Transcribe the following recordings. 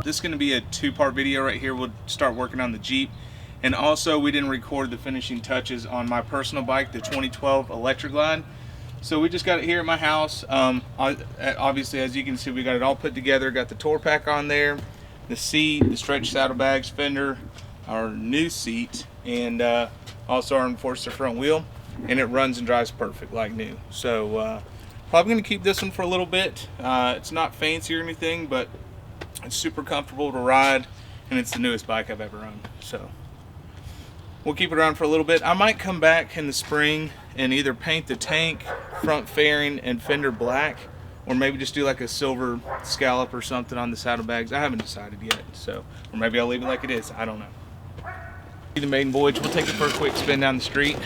this is going to be a two-part video right here. We'll start working on the Jeep, and also we didn't record the finishing touches on my personal bike, the 2012 Electra Glide. So we just got it here at my house. Obviously, as you can see, we got it all put together. Got the tour pack on there, the seat, the stretch saddlebags, fender, our new seat, and also our Enforcer front wheel, and it runs and drives perfect like new. So probably going to keep this one for a little bit. It's not fancy or anything, but it's super comfortable to ride, and it's the newest bike I've ever owned. So we'll keep it around for a little bit. I might come back in the spring and either paint the tank, front fairing, and fender black, or maybe just do like a silver scallop or something on the saddlebags. I haven't decided yet, so, or maybe I'll leave it like it is. I don't know. The maiden voyage, we'll take it for a quick spin down the street.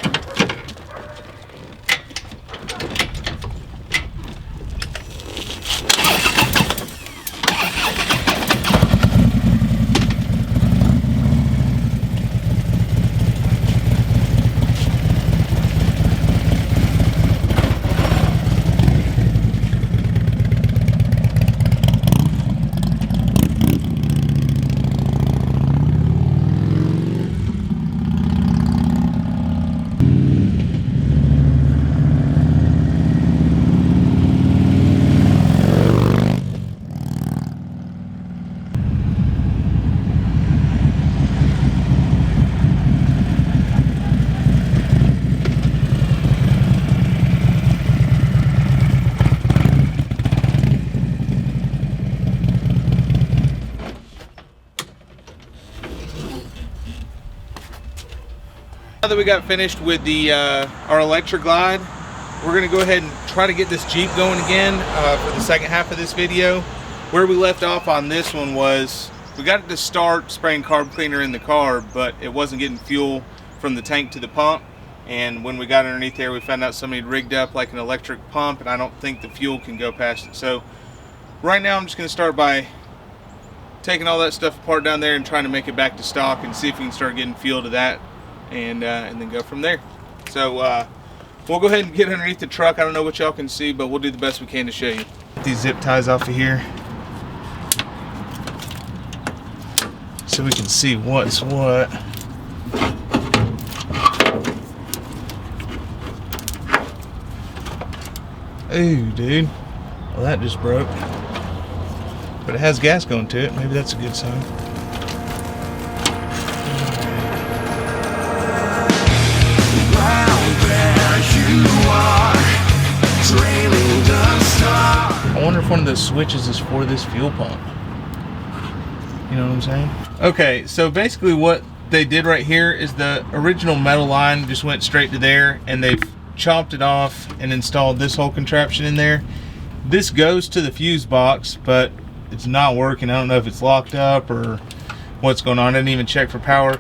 Now that we got finished with the our Electra Glide, we're gonna go ahead and try to get this Jeep going again for the second half of this video. Where we left off on this one was we got it to start spraying carb cleaner in the car, but it wasn't getting fuel from the tank to the pump. And when we got underneath there, we found out somebody had rigged up like an electric pump, and I don't think the fuel can go past it. So right now I'm just gonna start by taking all that stuff apart down there and trying to make it back to stock and see if we can start getting fuel to that. And then go from there. So we'll go ahead and get underneath the truck. I don't know what y'all can see, but we'll do the best we can to show you. Get these zip ties off of here so we can see what's what. Ooh, dude. Well, that just broke. But it has gas going to it. Maybe that's a good sign. I wonder if one of those switches is for this fuel pump. You know what I'm saying? Okay, so basically what they did right here is the original metal line just went straight to there, and they've chopped it off and installed this whole contraption in there. This goes to the fuse box, but it's not working. I don't know if it's locked up or what's going on. I didn't even check for power.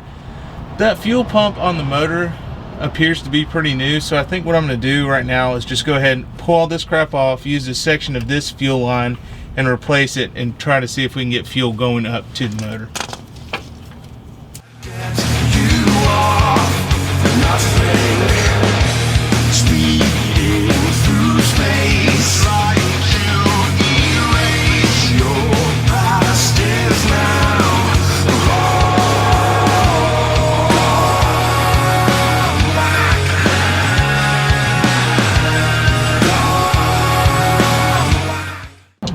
That fuel pump on the motor appears to be pretty new, so I think what I'm going to do right now is just go ahead and pull all this crap off, use a section of this fuel line and replace it, and try to see if we can get fuel going up to the motor.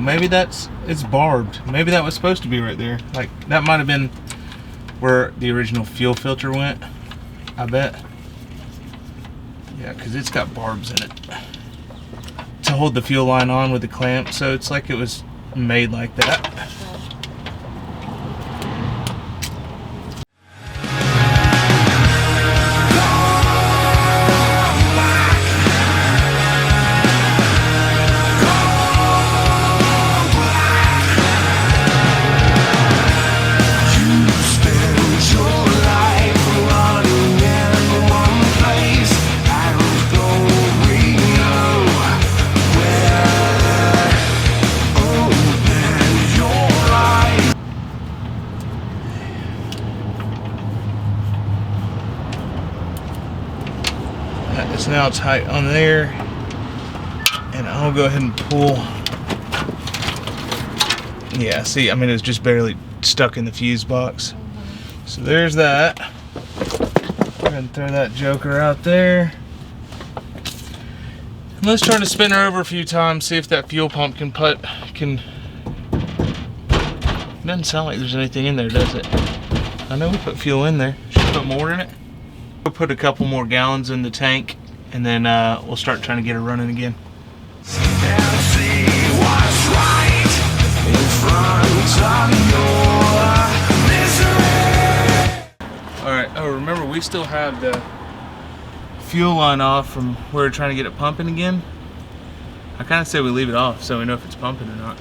Maybe it's barbed. Maybe that was supposed to be right there. Like, that might have been where the original fuel filter went, I bet. Yeah, because it's got barbs in it to hold the fuel line on with the clamp, so it's like it was made like that. It's now tight on there, and I'll go ahead and pull Yeah, see, I mean, it was just barely stuck in the fuse box. So there's that. Go ahead and throw that joker out there. And let's try to spin her over a few times, see if that fuel pump can doesn't sound like there's anything in there, does it? I know we put fuel in there. Should we put more in it? We'll put a couple more gallons in the tank, and then we'll start trying to get her running again. Alright, oh, remember we still have the fuel line off from where we're trying to get it pumping again. I kind of say we leave it off so we know if it's pumping or not.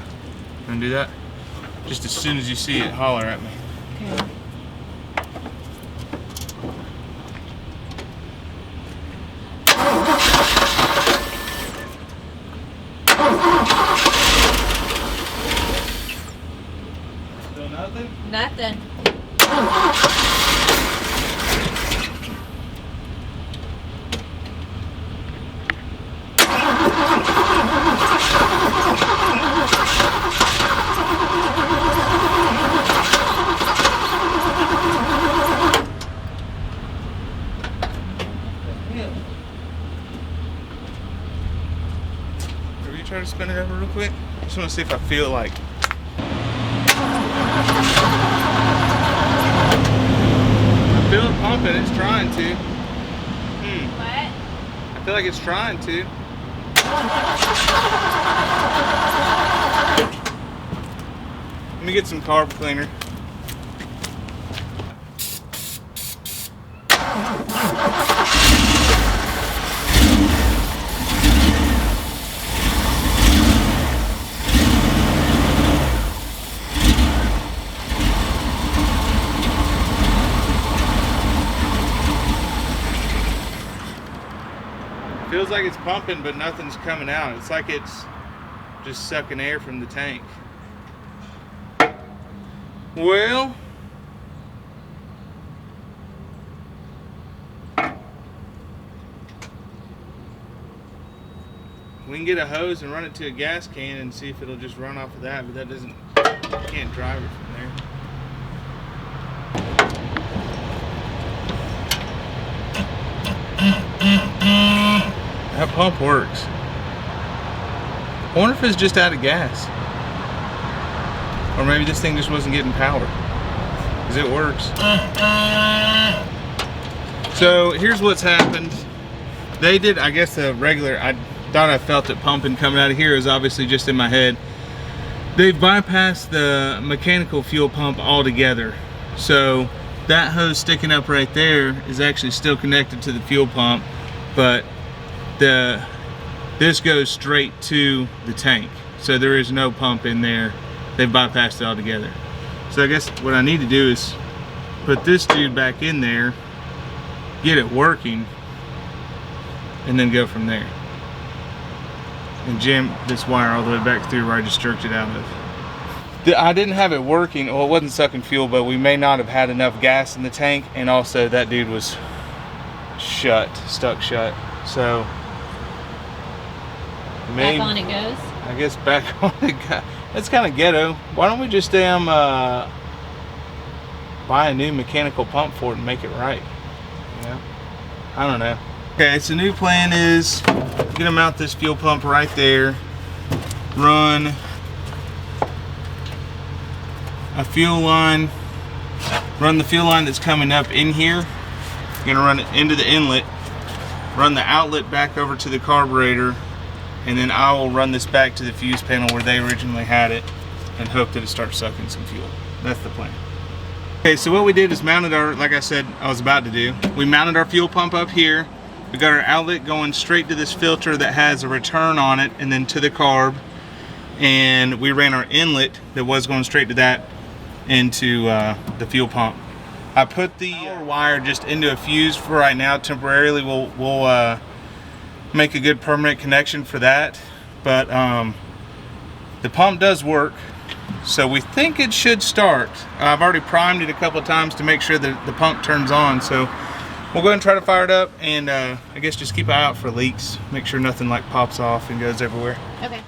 Gonna do that? Just as soon as you see it, holler at me. Okay. Still nothing? Nothing. Try to spin it over real quick. Just want to see if I feel like. I feel it pumping. It's trying to. What? I feel like it's trying to. Let me get some carb cleaner. Feels like it's pumping, but nothing's coming out. It's like it's just sucking air from the tank. Well, we can get a hose and run it to a gas can and see if it'll just run off of that, but that doesn't, you can't drive it from there. That pump works. I wonder if it's just out of gas. Or maybe this thing just wasn't getting power. Because it works. So here's what's happened. They did, I guess, the regular, I thought I felt it pumping coming out of here. It was obviously just in my head. They've bypassed the mechanical fuel pump altogether. So that hose sticking up right there is actually still connected to the fuel pump, but this goes straight to the tank. So there is no pump in there. They've bypassed it altogether. So I guess what I need to do is put this dude back in there, get it working, and then go from there. And jam this wire all the way back through where I just jerked it out of. I didn't have it working, well, it wasn't sucking fuel, but we may not have had enough gas in the tank, and also that dude was stuck shut. So back on it goes. I guess back on it goes. It's kind of ghetto. Why don't we just buy a new mechanical pump for it and make it right? Yeah, I don't know. Okay, so new plan is gonna mount this fuel pump right there, run a fuel line, run the fuel line that's coming up in here, gonna run it into the inlet, run the outlet back over to the carburetor, and then I will run this back to the fuse panel where they originally had it and hope that it starts sucking some fuel. That's the plan. Okay, so what we did is mounted our, like I said I was about to do, we mounted our fuel pump up here. We got our outlet going straight to this filter that has a return on it and then to the carb, and we ran our inlet that was going straight to that into the fuel pump. I put the wire just into a fuse for right now temporarily. We'll make a good permanent connection for that, but the pump does work, so we think it should start. I've already primed it a couple of times to make sure that the pump turns on, so we'll go ahead and try to fire it up, and I guess just keep an eye out for leaks, make sure nothing like pops off and goes everywhere. Okay.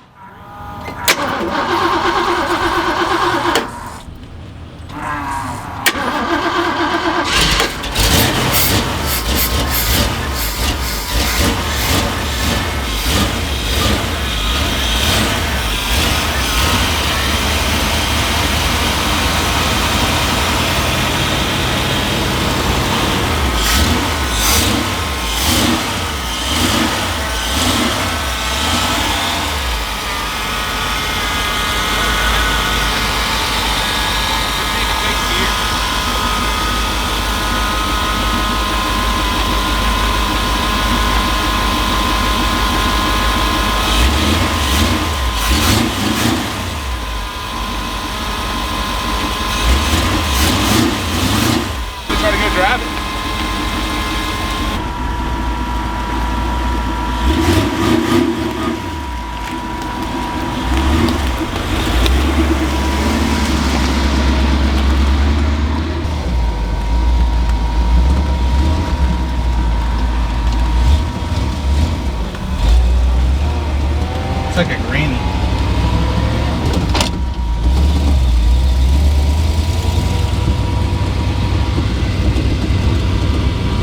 like a granny.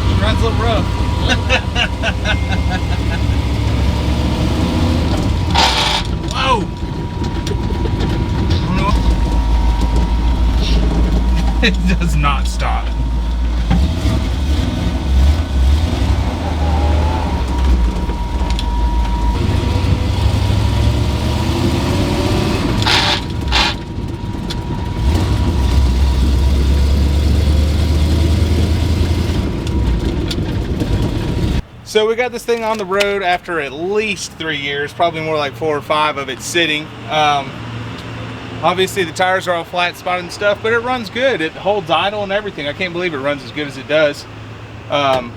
She rides a little rough. Whoa! I don't know. It does not stop. So we got this thing on the road after at least 3 years, probably more like 4 or 5 of it sitting. Obviously the tires are all flat spotted and stuff, but it runs good. It holds idle and everything. I can't believe it runs as good as it does. I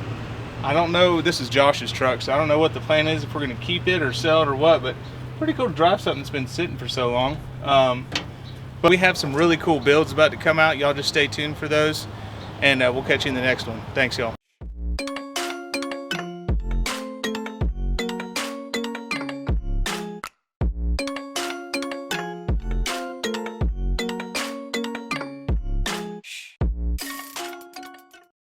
don't know, this is Josh's truck, so I don't know what the plan is, if we're gonna keep it or sell it or what, but pretty cool to drive something that's been sitting for so long. But we have some really cool builds about to come out. Y'all just stay tuned for those, and we'll catch you in the next one. Thanks, y'all.